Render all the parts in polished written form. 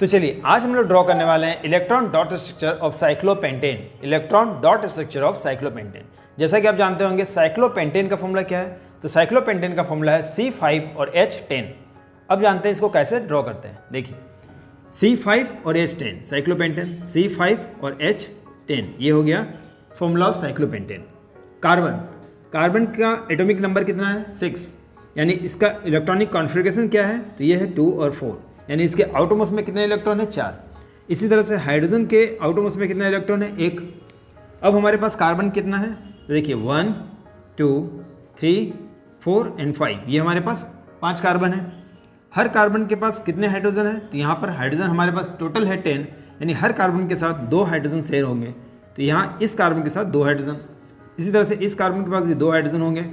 तो चलिए आज हम लोग ड्रॉ करने वाले हैं electron dot structure of cyclopentane. Electron dot structure of cyclopentane, जैसा कि आप जानते होंगे साइक्लोपेंटेन का फॉर्मूला क्या है। तो साइक्लोपेंटेन का फॉर्मूला है C5 और H10। अब जानते हैं इसको कैसे ड्रॉ करते हैं। देखिए C5 और H10 साइक्लोपेंटेन, C5 और H10 ये हो गया फॉर्मूला ऑफ साइक्लोपेंटेन। कार्बन का एटॉमिक नंबर कितना है 6, यानी इसका इलेक्ट्रॉनिक कॉन्फ़िगरेशन क्या है, तो ये है 2 और 4, यानी इसके आउटोमोस्ट में कितने इलेक्ट्रॉन है 4। इसी तरह से हाइड्रोजन के आउटोमोस्ट में कितना इलेक्ट्रॉन है 1। अब हमारे पास कार्बन कितना है, तो देखिए 1 2 3 4 एंड 5, ये हमारे पास 5 कार्बन है। हर कार्बन के पास कितने हाइड्रोजन है, तो यहाँ पर हाइड्रोजन हमारे पास टोटल है 10, यानी हर कार्बन के साथ 2 हाइड्रोजन शेयर होंगे। तो यहाँ इस कार्बन के साथ 2 हाइड्रोजन, इसी तरह से इस कार्बन के पास भी 2 हाइड्रोजन होंगे,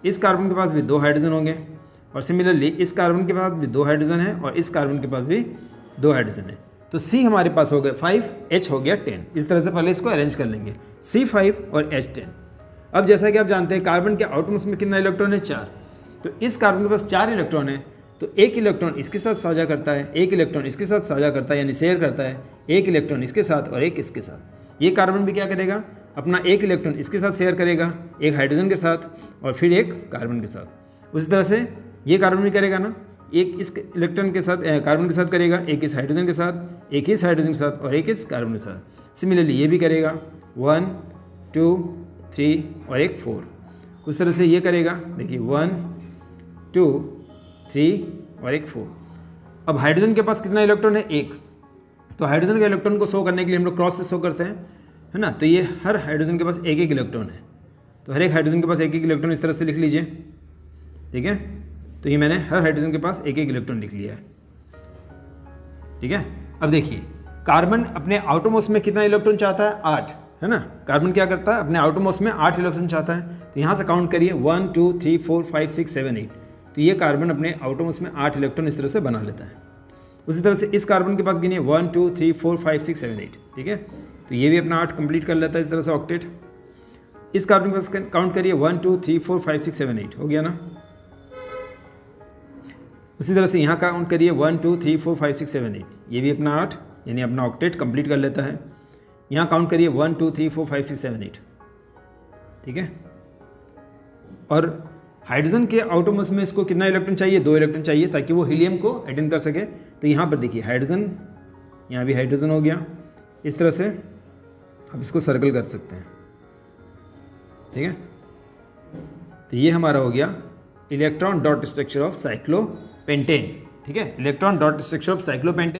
इस कार्बन के पास भी 2 हाइड्रोजन होंगे, और सिमिलरली इस कार्बन के पास भी 2 हाइड्रोजन है और इस कार्बन के पास भी 2 हाइड्रोजन है। तो C हमारे पास हो गया 5, H हो गया 10। इस तरह से पहले इसको अरेंज कर लेंगे C5 और H10। अब जैसा कि आप जानते हैं कार्बन के आउटमोस्ट में कितना इलेक्ट्रॉन है 4। तो इस कार्बन के पास 4 इलेक्ट्रॉन है, तो एक इलेक्ट्रॉन इसके साथ साझा करता है, एक इलेक्ट्रॉन इसके साथ साझा करता है यानी शेयर करता है, एक इलेक्ट्रॉन इसके साथ और एक इसके साथ। ये कार्बन भी क्या करेगा, अपना एक इलेक्ट्रॉन इसके साथ शेयर करेगा, एक हाइड्रोजन के साथ और फिर एक कार्बन के साथ। उसी तरह से ये कार्बन भी करेगा ना, एक इस इलेक्ट्रॉन के साथ कार्बन के साथ करेगा, एक इस हाइड्रोजन के साथ, एक इस हाइड्रोजन के साथ और एक इस कार्बन के साथ। सिमिलरली ये भी करेगा 1 2 3 और एक 4। उस तरह से ये करेगा, देखिए 1 2 3 और एक 4। अब हाइड्रोजन के पास कितना इलेक्ट्रॉन है 1। तो हाइड्रोजन के इलेक्ट्रॉन को शो करने के लिए हम लोग क्रॉस से शो करते हैं, है ना। तो ये हर हाइड्रोजन के पास एक एक इलेक्ट्रॉन है, तो हर एक हाइड्रोजन के पास एक एक इलेक्ट्रॉन इस तरह से लिख लीजिए, ठीक है। तो ये मैंने हर हाइड्रोजन के पास एक एक इलेक्ट्रॉन लिख लिया है, ठीक है। अब देखिए कार्बन अपने आउटोमोस्ट में कितना इलेक्ट्रॉन चाहता है 8, है ना। कार्बन क्या करता है, अपने आउटोमोस्ट में 8 इलेक्ट्रॉन चाहता है। तो यहाँ से काउंट करिए 1 2 3 4 5 6 7 8। तो ये कार्बन अपने आउटोमोस्ट में 8 इलेक्ट्रॉन इस तरह से बना लेता है। उसी तरह से इस कार्बन के पास गिनिए 1 2 3 4 5 6 7 8, ठीक है। तो ये भी अपना 8 कंप्लीट कर लेता है इस तरह से ऑक्टेट। इस कार्बन के पास काउंट करिए 1 2 3 4 5 6 7 8, हो गया ना। उसी तरह से यहाँ काउंट करिए 1 2 3 4 5 6 7 8, ये भी अपना 8 यानी अपना ऑक्टेट कंप्लीट कर लेता है। यहाँ काउंट करिए 1 2 3 4 5 6 7 8, ठीक है। और हाइड्रोजन के आउटोमोस्ट में इसको कितना इलेक्ट्रॉन चाहिए, 2 इलेक्ट्रॉन चाहिए ताकि वो हीलियम को अटेंड कर सके। तो यहाँ पर देखिए हाइड्रोजन, यहाँ भी हाइड्रोजन हो गया। इस तरह से आप इसको सर्कल कर सकते हैं, ठीक है। तो ये हमारा हो गया electron dot structure of cyclopentane, ठीक है। Electron dot structure of cyclopentane.